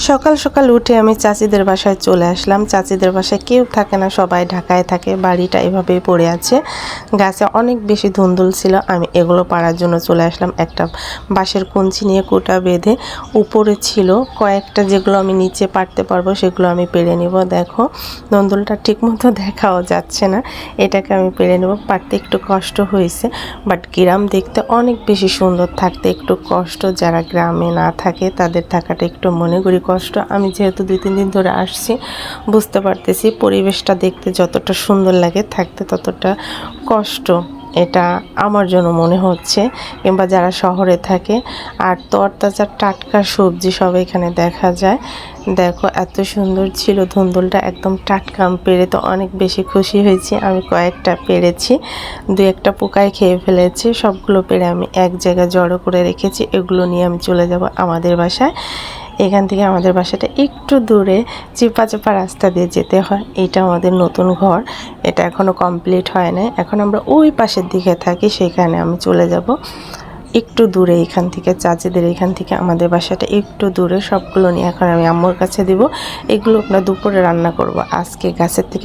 সকাল সকাল উঠে আমি চাচিদের বাসায় চলে আসলাম। চাচিদের বাসায় কেউ থাকে না, সবাই ঢাকায় থাকে। বাড়িটা এভাবেই পড়ে আছে। গাছে অনেক বেশি ধুন্দুল ছিল, আমি এগুলো পাড়ার জন্য চলে আসলাম। একটা বাঁশের কঞ্চি নিয়ে কোটা বেঁধে উপরে ছিল কয়েকটা, যেগুলো আমি নিচে পারতে পারবো সেগুলো আমি পেরে নিব। দেখো ধুন্দুলটা ঠিকমতো দেখাও যাচ্ছে না, এটাকে আমি পেরে নেব। পারতে একটু কষ্ট হয়েছে, বাট গ্রাম দেখতে অনেক বেশি সুন্দর, থাকতে একটু কষ্ট। যারা গ্রামে না থাকে তাদের থাকাটা একটু মনে করি কষ্ট। আমি যেহেতু 2-3 দিন ধরে আসছি, বুঝতে পারতেছি পরিবেশটা দেখতে যতটা সুন্দর লাগে, থাকতে ততটা কষ্ট, এটা আমার জন্য মনে হচ্ছে। কিংবা যারা শহরে থাকে, আর তরতাজা টাটকা সবজি সব এখানে দেখা যায়। দেখো এত সুন্দর ছিল ধুন্দুলটা, একদম টাটকা। আমি পেরে তো অনেক বেশি খুশি হয়েছি। আমি কয়েকটা পেরেছি, 2-1টা পোকায় খেয়ে ফেলেছি। সবগুলো পেরে আমি এক জায়গায় জড়ো করে রেখেছি। এগুলো নিয়ে আমি চলে যাব আমাদের বাসায়। এখান থেকে আমাদের বাসাটা একটু দূরে, চিপা চাপা রাস্তা দিয়ে যেতে হয়। এটা আমাদের নতুন ঘর, এটা এখনও কমপ্লিট হয় না। এখন আমরা ওই পাশের দিকে থাকি, সেখানে আমি চলে যাব একটু দূরে। এখান থেকে চাচিদের এখান থেকে আমাদের বাসাটা একটু দূরে। সবগুলো নিয়ে এখন আমি আম্মুর কাছে দিব। এগুলো আমরা দুপুরে রান্না করব। আজকে গাছের থেকে